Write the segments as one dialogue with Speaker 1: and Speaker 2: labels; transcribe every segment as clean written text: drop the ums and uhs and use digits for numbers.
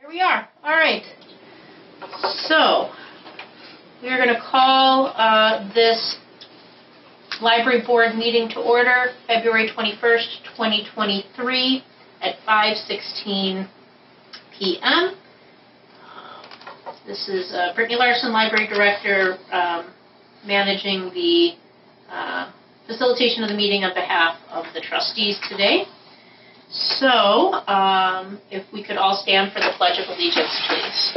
Speaker 1: Here we are. All right. So, we are going to call this library board meeting to order February 21st, 2023 at 5:16 p.m. This is Brittany Larson, Library Director, managing the facilitation of the meeting on behalf of the trustees today. So, if we could all stand for the Pledge of Allegiance, please.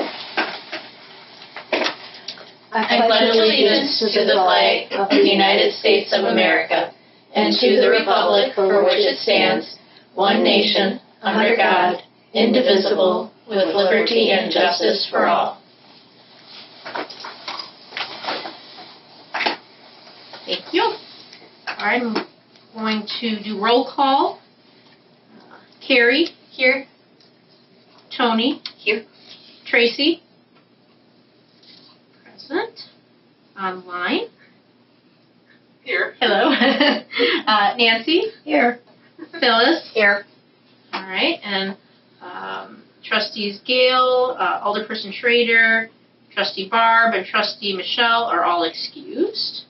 Speaker 1: I pledge allegiance to the flag of the United States of America and to the republic for which it stands, one nation, under God, indivisible, with liberty and justice for all. Thank you. All right, I'm going to do roll call. Carrie? Here. Tony? Here. Tracy? Present. Online? Here. Hello. Nancy? Here. Phyllis? Here. All right, and trustees Gail, Alderperson Schrader, trustee Barb, and trustee Michelle are all excused.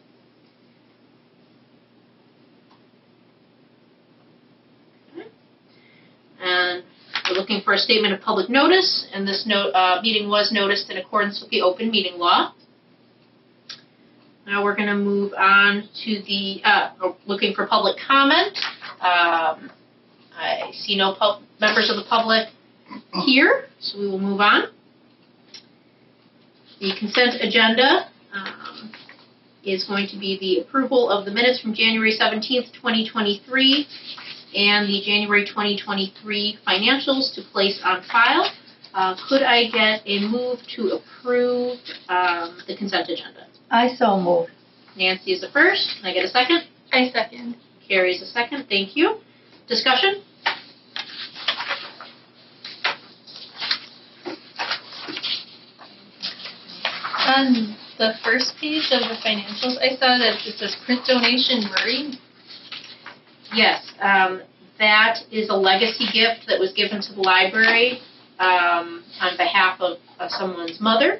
Speaker 1: And we're looking for a statement of public notice, and this meeting was noticed in accordance with the open meeting law. Now we're going to move on to the looking for public comment. I see no members of the public here, so we will move on. The consent agenda is going to be the approval of the minutes from January 17th, 2023, and the January 2023 financials to place on file. Could I get a move to approve the consent agenda?
Speaker 2: I so move.
Speaker 1: Nancy is the first. Can I get a second?
Speaker 3: I second.
Speaker 1: Carrie's the second. Thank you. Discussion?
Speaker 3: On the first page of the financials, I saw that it says print donation Murray.
Speaker 1: Yes, that is a legacy gift that was given to the library on behalf of someone's mother,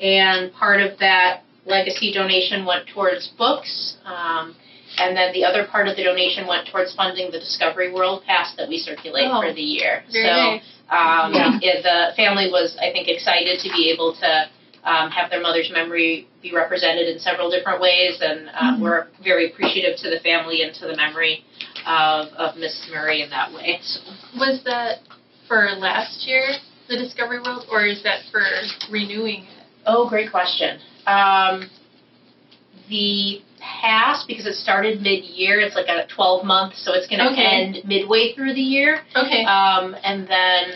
Speaker 1: and part of that legacy donation went towards books, and then the other part of the donation went towards funding the Discovery World Pass that we circulate for the year.
Speaker 3: Very nice.
Speaker 1: The family was, I think, excited to be able to have their mother's memory be represented in several different ways, and we're very appreciative to the family and to the memory of Miss Murray in that way. So.
Speaker 3: Was that for last year, the Discovery World, or is that for renewing it?
Speaker 1: Oh, great question. The pass, because it started mid-year, it's like a 12-month, so it's going to end midway through the year.
Speaker 3: Okay.
Speaker 1: And then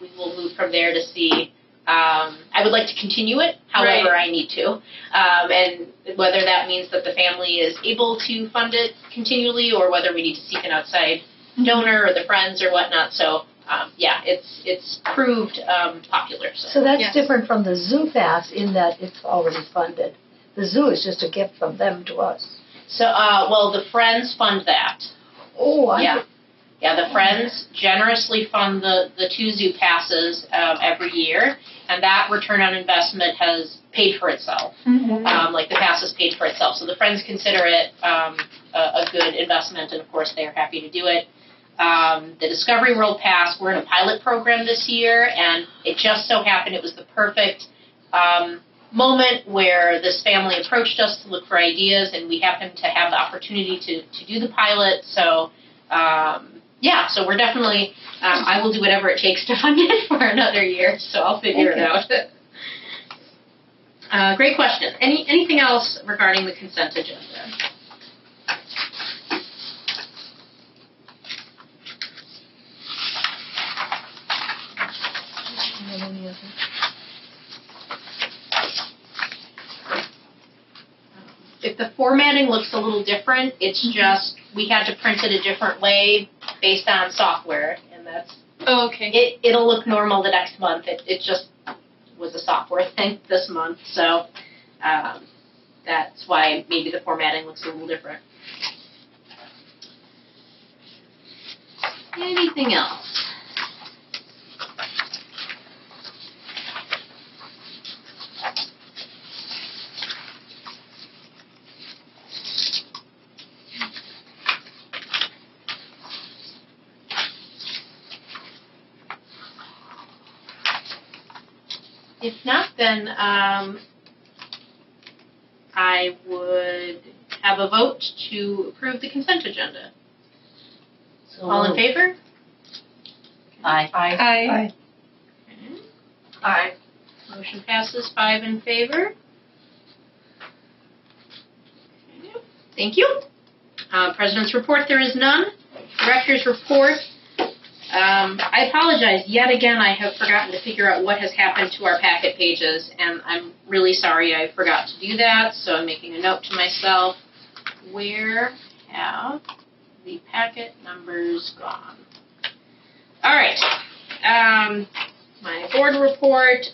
Speaker 1: we will move from there to see. I would like to continue it, however I need to, and whether that means that the family is able to fund it continually, or whether we need to seek an outside donor or the friends or whatnot. So, it's proved popular.
Speaker 2: So that's different from the zoo pass in that it's already funded. The zoo is just a gift from them to us.
Speaker 1: So, the friends fund that.
Speaker 2: Oh,
Speaker 1: Yeah, the Friends generously fund the 2 zoo passes every year, and that return on investment has paid for itself. Like the pass has paid for itself. So the Friends consider it a good investment, and of course they are happy to do it. The Discovery World Pass, we're in a pilot program this year, and it just so happened it was the perfect moment where this family approached us to look for ideas, and we happened to have the opportunity to do the pilot. So so we're definitely, I will do whatever it takes to fund it for another year, so I'll figure it out. Great question. Anything else regarding the consent agenda? If the formatting looks a little different, it's just we had to print it a different way based on software, and that's it'll look normal the next month. It just was a software thing this month, so that's why maybe the formatting looks a little different. Anything else? If not, then I would have a vote to approve the consent agenda. All in favor?
Speaker 4: Aye.
Speaker 3: Aye.
Speaker 1: Aye. Motion passes 5 in favor. Okay. Thank you. President's report, there is none. Director's report. I apologize. Yet again, I have forgotten to figure out what has happened to our packet pages, and I'm really sorry I forgot to do that, so I'm making a note to myself. Where have the packet numbers gone? All right. My board report.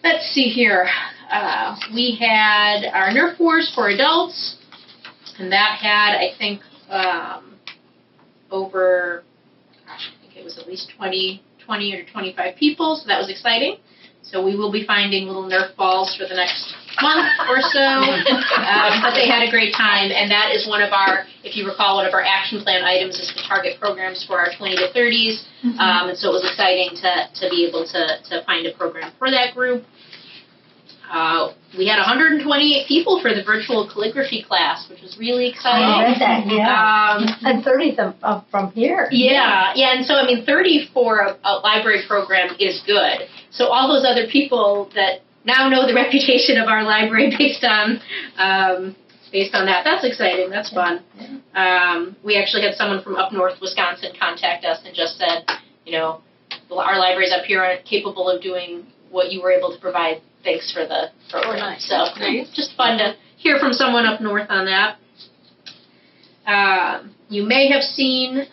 Speaker 1: Let's see here. We had our Nerf Wars for adults, and that had, I think, over, gosh, I think it was at least 20 or 25 people, so that was exciting. So we will be finding little Nerf balls for the next month or so, but they had a great time, and that is one of our, if you recall, one of our action plan items is to target programs for our 20 to 30s, and so it was exciting to be able to find a program for that group. We had 128 people for the virtual calligraphy class, which was really exciting.
Speaker 2: I read that, yeah. And 30 of them from here.
Speaker 1: Yeah, and so, 30 for a library program is good. So all those other people that now know the reputation of our library based on that, that's exciting, that's fun. We actually had someone from up north Wisconsin contact us and just said, our libraries up here aren't capable of doing what you were able to provide. Thanks for the program.
Speaker 4: Oh, nice.
Speaker 1: So just fun to hear from someone up north on that. You may have seen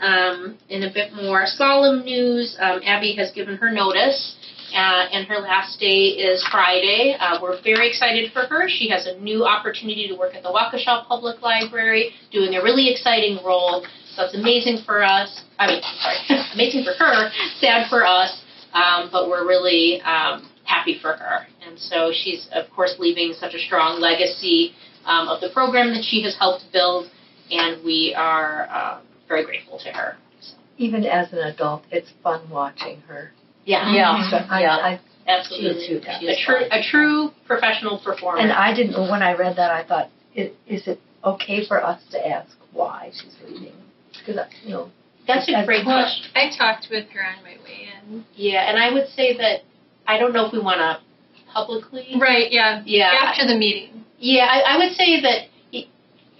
Speaker 1: in a bit more solemn news, Abby has given her notice, and her last day is Friday. We're very excited for her. She has a new opportunity to work at the Waukesha Public Library, doing a really exciting role. So it's amazing for us. Amazing for her, sad for us, but we're really happy for her. And so she's, of course, leaving such a strong legacy of the program that she has helped build, and we are very grateful to her. So.
Speaker 2: Even as an adult, it's fun watching her.
Speaker 1: Yeah.
Speaker 2: So I
Speaker 1: absolutely. A true professional performer.
Speaker 2: And I didn't, when I read that, I thought, is it okay for us to ask why she's leaving? Because,
Speaker 1: that's a great question.
Speaker 3: I talked with her on my way in.
Speaker 1: Yeah, and I would say that I don't know if we want to publicly.
Speaker 3: Right, yeah.
Speaker 1: Yeah.
Speaker 3: After the meeting.
Speaker 1: Yeah, I would say that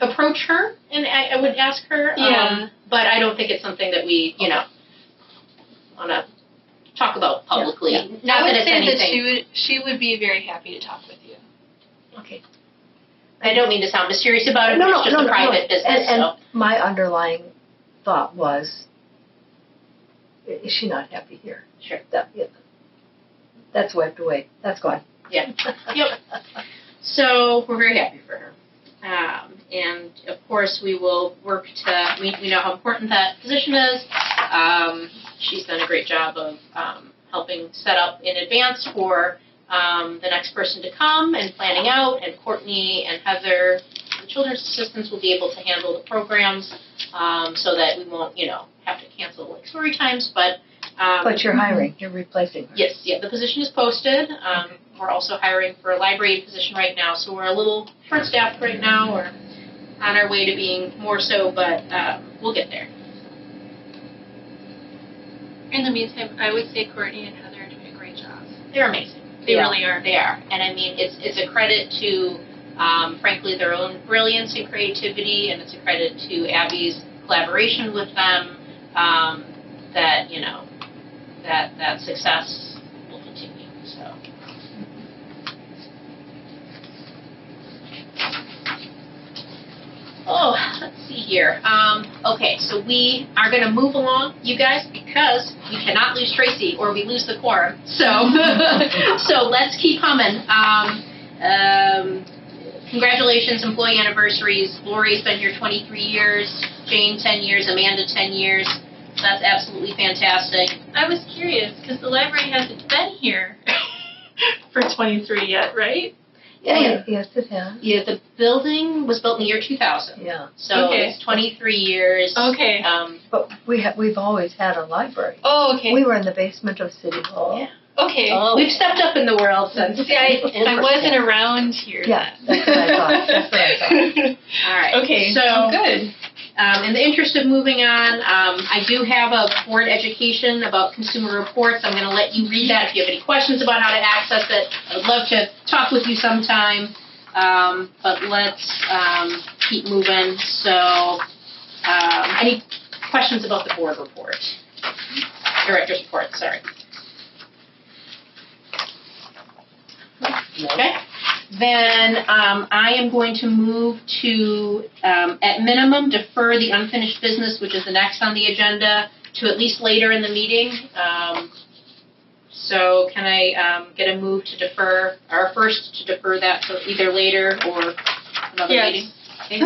Speaker 1: approach her, and I would ask her.
Speaker 3: Yeah.
Speaker 1: But I don't think it's something that we, want to talk about publicly.
Speaker 2: Yeah.
Speaker 1: Not
Speaker 3: I would
Speaker 1: that it's
Speaker 3: say
Speaker 1: anything.
Speaker 3: that she would be very happy to talk with you.
Speaker 1: Okay. I don't mean to sound mysterious about it, but it's just a private business.
Speaker 2: And my underlying thought was, is she not happy here?
Speaker 1: Sure.
Speaker 2: That's wiped away. That's gone.
Speaker 1: Yeah. Yep. So we're very happy for her. And, of course, we will work to, we know how important that position is. She's done a great job of helping set up in advance for the next person to come and planning out. And Courtney and Heather, the children's assistants, will be able to handle the programs so that we won't, have to cancel like story times. But
Speaker 2: you're hiring. You're replacing her.
Speaker 1: Yes, yeah, the position is posted. We're also hiring for a library position right now, so we're a little short-staffed right now. We're on our way to being more so, but we'll get there.
Speaker 3: In the meantime, I would say Courtney and Heather are doing a great job.
Speaker 1: They're amazing.
Speaker 3: They really are.
Speaker 1: They are. And it's a credit to, frankly, their own brilliance and creativity, and it's a credit to Abby's collaboration with them that, that success will continue. So. Oh, let's see here. Okay, so we are going to move along, you guys, because we cannot lose Tracy or we lose the quorum. So, so let's keep humming. Congratulations, employee anniversaries. Lori's been here 23 years, Jane 10 years, Amanda 10 years. That's absolutely fantastic.
Speaker 3: I was curious, because the library hasn't been here for 23 yet, right?
Speaker 1: Yeah.
Speaker 2: Yes, it has.
Speaker 1: Yeah, the building was built in the year 2000.
Speaker 2: Yeah.
Speaker 1: So
Speaker 3: Okay.
Speaker 1: it's 23 years.
Speaker 3: Okay.
Speaker 2: But we've always had a library.
Speaker 3: Oh, okay.
Speaker 2: We were in the basement of City Hall.
Speaker 1: Yeah.
Speaker 3: Okay.
Speaker 4: Oh.
Speaker 1: We've stepped up in the world since.
Speaker 3: See, I wasn't around here
Speaker 2: Yeah,
Speaker 3: then.
Speaker 2: that's what I thought, that's what I thought.
Speaker 1: All right.
Speaker 3: Okay,
Speaker 1: So
Speaker 3: good.
Speaker 1: in the interest of moving on, I do have a board education about consumer reports. I'm going to let you read that. If you have any questions about how to access it, I would love to talk with you sometime. But let's keep moving. So, any questions about the board report? Director's report, sorry. Okay. Then I am going to move to, at minimum, defer the unfinished business, which is the next on the agenda, to at least later in the meeting. So can I get a move to defer, or first to defer that to either later or another meeting? Okay,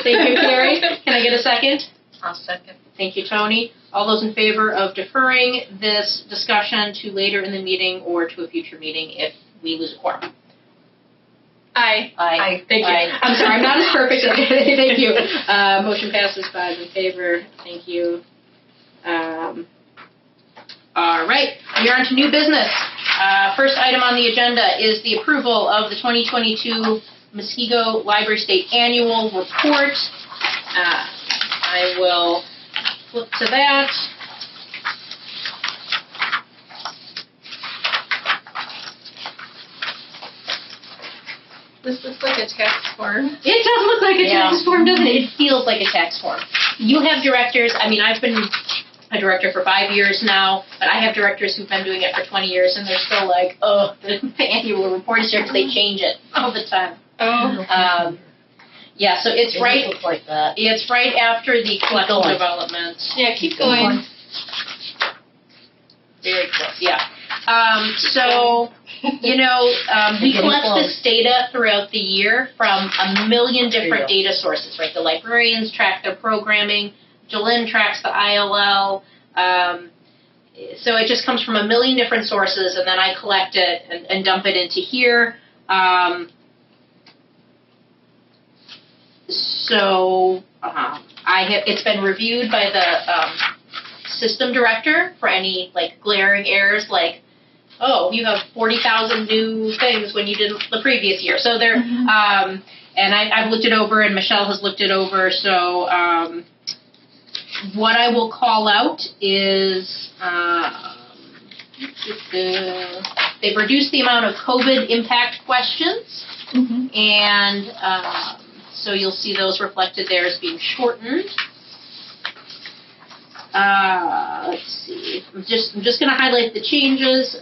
Speaker 1: thank you, Carrie. Can I get a second?
Speaker 4: I'll second.
Speaker 1: Thank you, Tony. All those in favor of deferring this discussion to later in the meeting or to a future meeting if we lose a quorum?
Speaker 3: Aye.
Speaker 4: Aye.
Speaker 1: Thank you.
Speaker 4: Aye.
Speaker 1: I'm sorry, I'm not as perfect. Thank you. Motion passes 5 in favor. Thank you. All right, we are on to new business. First item on the agenda is the approval of the 2022 Muskego Library State Annual Report. I will flip to that.
Speaker 3: This looks like a tax form.
Speaker 1: It does look like a
Speaker 4: Yeah.
Speaker 1: tax form, doesn't it? It feels like a tax form. You have directors, I mean, I've been a director for 5 years now, but I have directors who've been doing it for 20 years, and they're still like, oh, the annual report is here because they change it all the time.
Speaker 3: Oh.
Speaker 1: Yeah, so it's
Speaker 4: It
Speaker 1: right.
Speaker 4: looks like that.
Speaker 1: It's right after the collective
Speaker 4: going.
Speaker 1: development.
Speaker 3: Yeah, keep going.
Speaker 1: Very close, yeah. So, you know, we
Speaker 4: Getting
Speaker 1: collect
Speaker 4: close.
Speaker 1: this data throughout the year from a million
Speaker 4: There you
Speaker 1: different
Speaker 4: go.
Speaker 1: data sources, right? The librarians track their programming, Jolynn tracks the ILL, so it just comes from a million different sources, and then I collect it and dump it into here. It's been reviewed by the system director for any like glaring errors, like, oh, you have 40,000 new things when you didn't the previous year. So they're and I've looked it over, and Michelle has looked it over. So what I will call out is they've reduced the amount of COVID impact questions. And so you'll see those reflected there as being shortened. Let's see. I'm just going to highlight the changes.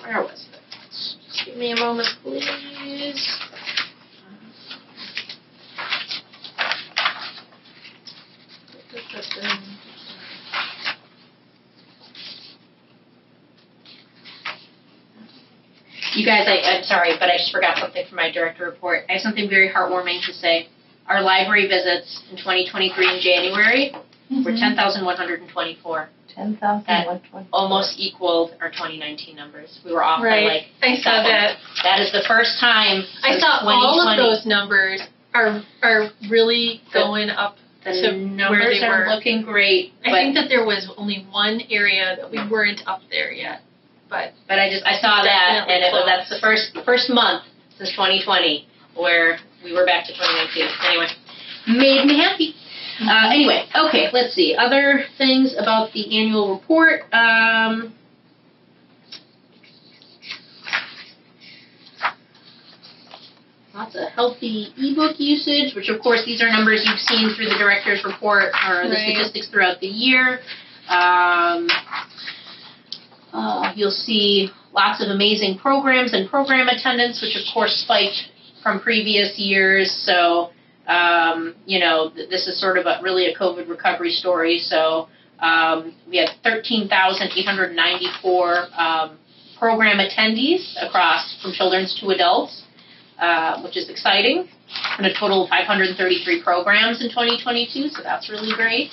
Speaker 1: Where was it? Just give me a moment, please. You guys, I'm sorry, but I just forgot something from my director report. I have something very heartwarming to say. Our library visits in 2023 in January were 10,124.
Speaker 2: 10,120.
Speaker 1: Almost equaled our 2019 numbers. We were off by
Speaker 3: Right.
Speaker 1: like.
Speaker 3: I saw that.
Speaker 1: That is the first time.
Speaker 3: I
Speaker 1: since
Speaker 3: saw all of
Speaker 1: 2020
Speaker 3: those numbers are really going up.
Speaker 1: The
Speaker 3: to where
Speaker 1: numbers
Speaker 3: they
Speaker 1: are
Speaker 3: were.
Speaker 1: looking great,
Speaker 3: I
Speaker 1: but
Speaker 3: think that there was only one area that we weren't up there yet. But
Speaker 1: I saw that, and that's the first month since 2020 where we were back to 2019. Anyway, made me happy. Anyway, okay, let's see. Other things about the annual report. Lots of healthy ebook usage, which of course these are numbers you've seen through the director's report or the
Speaker 3: Right.
Speaker 1: statistics throughout the year. You'll see lots of amazing programs and program attendance, which of course spiked from previous years. So, this is sort of really a COVID recovery story. So we had 13,894 program attendees across from children's to adults, which is exciting, and a total of 533 programs in 2022. So that's really great.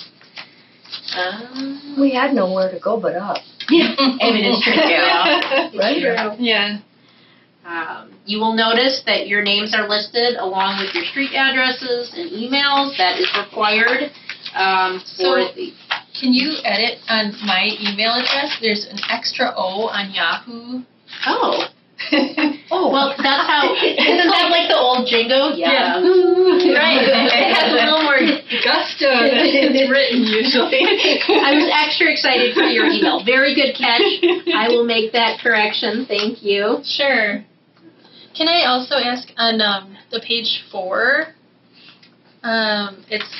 Speaker 2: We had nowhere to go but up.
Speaker 1: Yeah, I mean, it's true.
Speaker 2: Right?
Speaker 3: Yeah.
Speaker 1: You will notice that your names are listed along with your street addresses and emails. That is required for the...
Speaker 3: Can you edit on my email address? There's an extra O on Yahoo.
Speaker 1: Oh. Well, that's how... Isn't that like the old jingo?
Speaker 3: Yeah.
Speaker 1: Right. It has a little more
Speaker 3: gusto than it's written usually.
Speaker 1: I was extra excited for your email. Very good catch. I will make that correction. Thank you.
Speaker 3: Sure. Can I also ask on the page 4, it's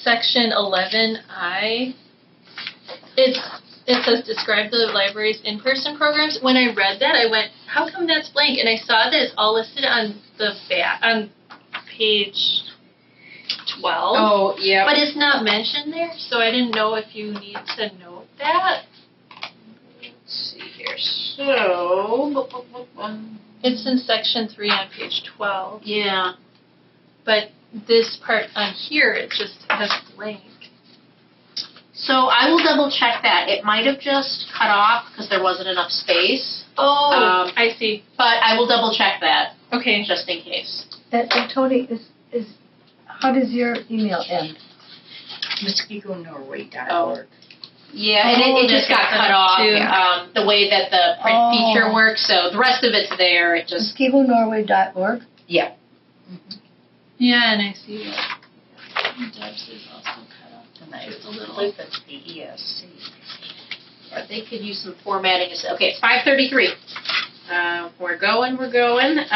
Speaker 3: section 11I. It says describe the library's in-person programs. When I read that, I went, how come that's blank? And I saw that it's all listed on the on page 12.
Speaker 1: Oh, yeah.
Speaker 3: But it's not mentioned there, so I didn't know if you need to note that.
Speaker 1: Let's see here. So,
Speaker 3: It's in section 3 on page 12.
Speaker 1: yeah.
Speaker 3: But this part on here, it just has blank.
Speaker 1: So I will double check that. It might have just cut off because there wasn't enough space.
Speaker 3: Oh, I see.
Speaker 1: But I will double check that
Speaker 3: Okay.
Speaker 1: just in case.
Speaker 2: And Tony, is how does your email end?
Speaker 4: MuskegoNorway.org.
Speaker 1: Yeah, and it just got cut off.
Speaker 3: too.
Speaker 1: The way that the print feature works. So the rest of it's there. It just
Speaker 2: MuskegoNorway.org?
Speaker 4: Yeah.
Speaker 3: Yeah, and I see that Deb's is also cut off.
Speaker 4: And I
Speaker 3: Just a little.
Speaker 4: believe it's the ESC.
Speaker 1: or they could use some formatting. Okay, it's 5:33. We're going. Let's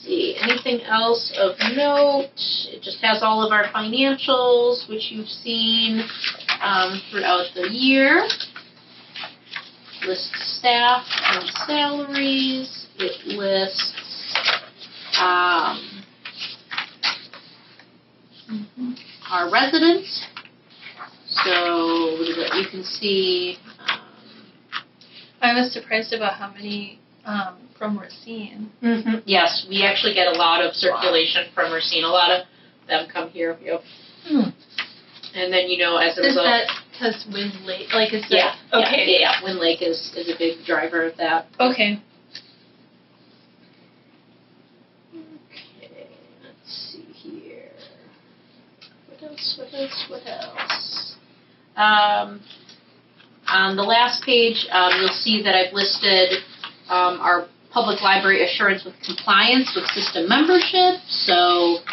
Speaker 1: see, anything else of note? It just has all of our financials, which you've seen throughout the year. Lists staff and salaries. It lists our residents. So you can see.
Speaker 3: I was surprised about how many from Racine.
Speaker 1: Yes, we actually get a lot of circulation from Racine. A lot of them come here. Yep. And then, as a
Speaker 3: Is
Speaker 1: result.
Speaker 3: that because Wind Lake? Like, is
Speaker 1: Yeah.
Speaker 3: that? Okay.
Speaker 1: Yeah. Wind Lake is a big driver of that.
Speaker 3: Okay.
Speaker 1: Okay, let's see here. What else? On the last page, you'll see that I've listed our public library assurance with compliance with system membership. So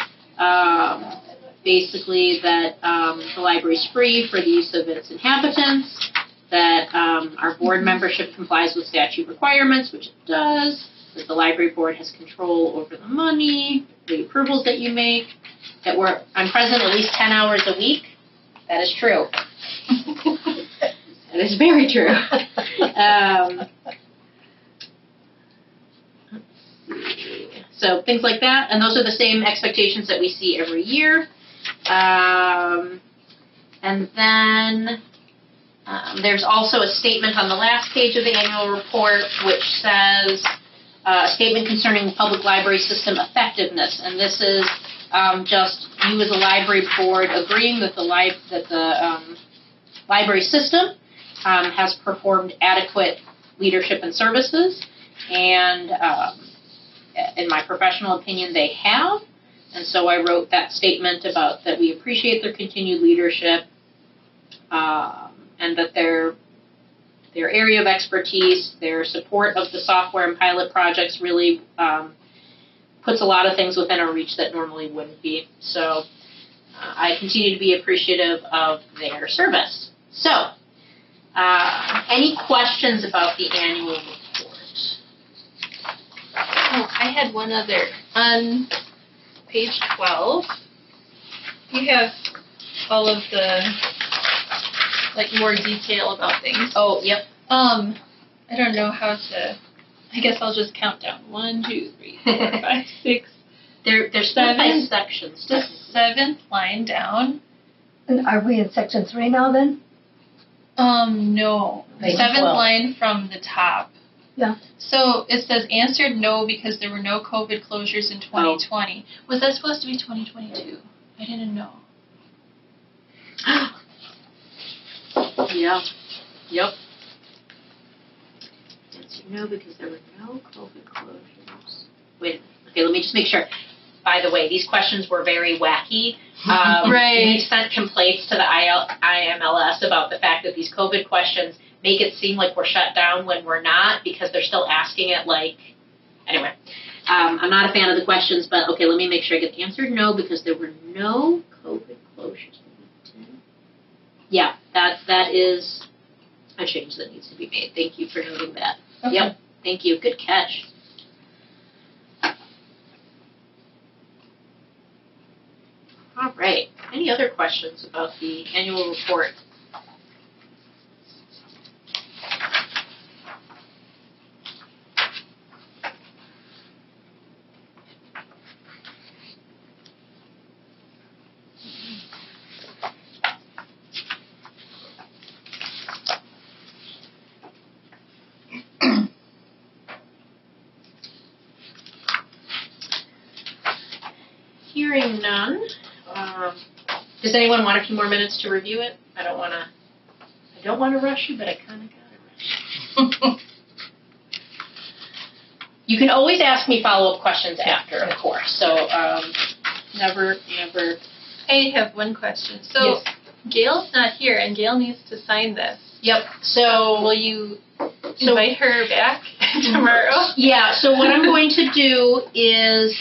Speaker 1: basically that the library is free for the use of its inhabitants, that our board membership complies with statute requirements, which it does, that the library board has control over the money, the approvals that you make, that I'm present at least 10 hours a week. That is true. That is very true. Let's see. So things like that, and those are the same expectations that we see every year. And then there's also a statement on the last page of the annual report which says a statement concerning public library system effectiveness, and this is just you as a library board agreeing that the library system has performed adequate leadership and services, and in my professional opinion, they have. And so I wrote that statement about that we appreciate their continued leadership, and that their area of expertise, their support of the software and pilot projects really puts a lot of things within our reach that normally wouldn't be. So I continue to be appreciative of their service. So, any questions about the annual report?
Speaker 3: Oh, I had one other. On page 12, you have all of the, more detail about things.
Speaker 1: Oh, yep.
Speaker 3: I don't know how to, I guess I'll just count down. 1, 2, 3, 4, 5, 6.
Speaker 1: They're split by sections.
Speaker 3: The 7th line down.
Speaker 2: And are we in section 3 now then?
Speaker 3: No. The
Speaker 4: Page
Speaker 3: 7th
Speaker 4: 12.
Speaker 3: line from the top.
Speaker 2: Yeah.
Speaker 3: So it says answered no because there were no COVID closures in 2020. Was that supposed to be 2022? I didn't know.
Speaker 1: Yeah. Yep. It's No, because there were no COVID closures. Wait a minute. Okay, let me just make sure. By the way, these questions were very wacky.
Speaker 3: Right.
Speaker 1: We sent complaints to the IMLS about the fact that these COVID questions make it seem like we're shut down when we're not, because they're still asking it like, anyway. I'm not a fan of the questions, but okay, let me make sure I get the answer. No, because there were no COVID closures. Yeah, that is a change that needs to be made. Thank you for noting that.
Speaker 3: Okay.
Speaker 1: Yep, thank you. Good catch. All right. Any other questions about the annual report? Hearing none. Does anyone want a few more minutes to review it? I don't want to rush you, but I kind of got to rush you. You can always ask me follow-up questions after, of course. So never.
Speaker 3: I have one question. So
Speaker 1: Yes.
Speaker 3: Gail's not here, and Gail needs to sign this.
Speaker 1: Yep. So
Speaker 3: Will you invite her back tomorrow?
Speaker 1: Yeah. So what I'm going to do is.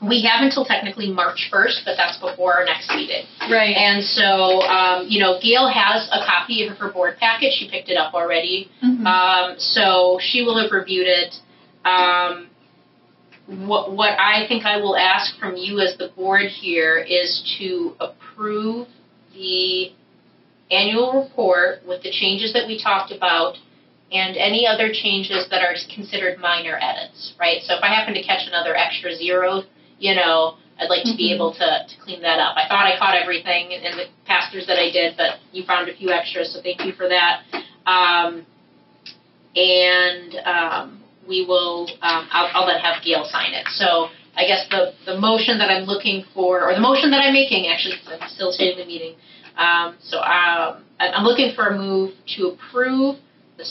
Speaker 1: We have until technically March 1st, but that's before our next meeting.
Speaker 3: Right.
Speaker 1: And so, Gail has a copy of her board packet. She picked it up already.
Speaker 3: Mm-hmm.
Speaker 1: So she will have reviewed it. What I think I will ask from you as the board here is to approve the annual report with the changes that we talked about and any other changes that are considered minor edits, right? So if I happen to catch another extra zero, I'd like to be able to clean that up. I thought I caught everything in the pastors that I did, but you found a few extras, so thank you for that. We will, I'll then have Gail sign it. So I guess the motion that I'm looking for, or the motion that I'm making, actually, I'm facilitating the meeting. I'm looking for a move to approve the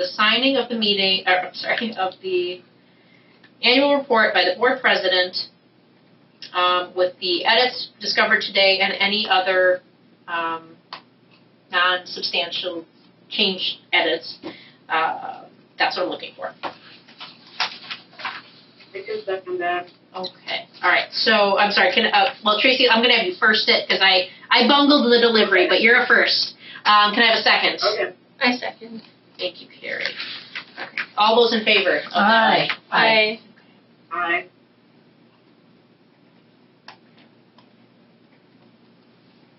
Speaker 1: signing of the meeting, of the annual report by the board president, with the edits discovered today and any other non-substantial change edits. That's what I'm looking for.
Speaker 5: I can second that.
Speaker 1: Okay. All right. So I'm sorry. Tracy, I'm going to have you first it because I bungled the delivery, but you're a first. Can I have a second?
Speaker 5: Okay.
Speaker 3: I second.
Speaker 1: Thank you, Carrie. Okay. All those in favor?
Speaker 2: Aye.
Speaker 3: Aye.
Speaker 5: Aye.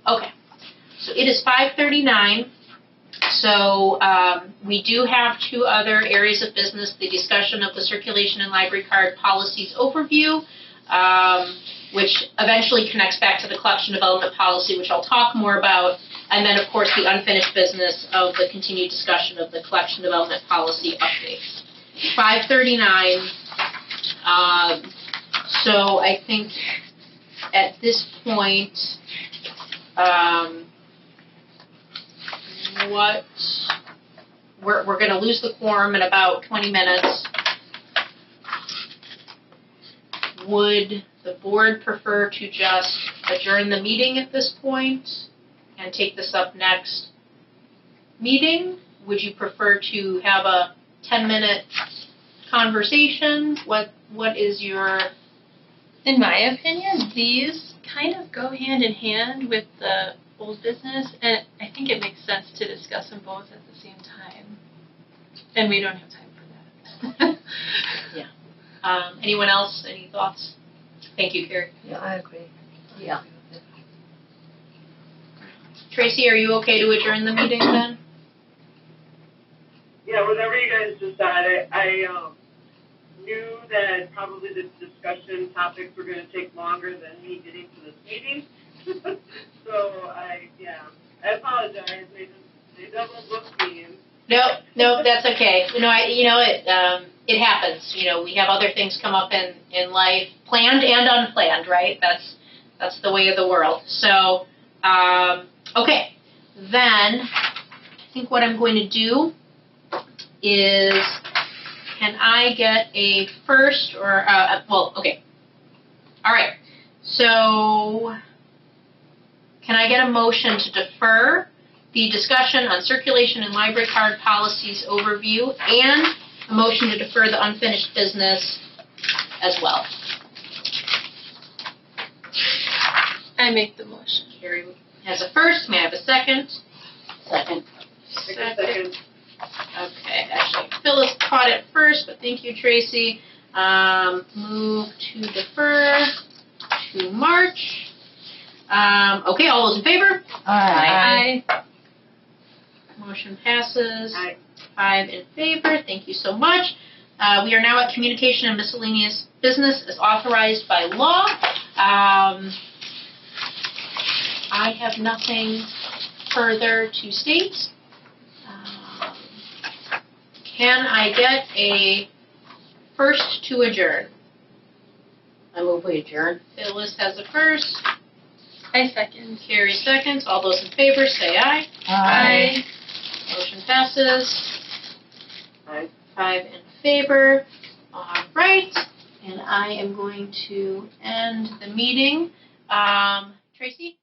Speaker 1: Okay. So it is 5:39. So we do have two other areas of business: the discussion of the circulation and library card policies overview, which eventually connects back to the collection development policy, which I'll talk more about, and then, of course, the unfinished business of the continued discussion of the collection development policy update. 5:39. So I think at this point, we're going to lose the quorum in about 20 minutes. Would the board prefer to just adjourn the meeting at this point and take this up next meeting? Would you prefer to have a 10-minute conversation? What is your...
Speaker 3: In my opinion, these kind of go hand in hand with the old business, and I think it makes sense to discuss them both at the same time. And we don't have time for that.
Speaker 1: Yeah. Anyone else? Any thoughts? Thank you, Carrie.
Speaker 2: Yeah, I agree. Yeah.
Speaker 1: Tracy, are you okay to adjourn the meeting then?
Speaker 5: Yeah, whatever you guys decide. I knew that probably the discussion topics were going to take longer than me getting to this meeting. So I apologize. They double booked me.
Speaker 1: No, that's okay. It happens. We have other things come up in life, planned and unplanned, right? That's the way of the world. So, okay. Then I think what I'm going to do is, can I get a first or, okay. All right. So, can I get a motion to defer the discussion on circulation and library card policies overview and a motion to defer the unfinished business as well?
Speaker 3: I make the motion.
Speaker 1: Carrie has a first. May I have a second?
Speaker 4: Second.
Speaker 5: Second.
Speaker 1: Okay, actually, Phyllis caught it first, but thank you, Tracy. Move to defer to March. Okay, all those in favor?
Speaker 3: Aye.
Speaker 1: Motion passes.
Speaker 5: Aye.
Speaker 1: 5 in favor. Thank you so much. We are now at communication and miscellaneous business as authorized by law. I have nothing further to state. Can I get a first to adjourn?
Speaker 4: I move we adjourn.
Speaker 1: Phyllis has a first.
Speaker 3: I second.
Speaker 1: Carrie seconds. All those in favor say aye.
Speaker 3: Aye.
Speaker 1: Motion passes.
Speaker 5: Aye.
Speaker 1: 5 in favor. All right. And I am going to end the meeting. Tracy?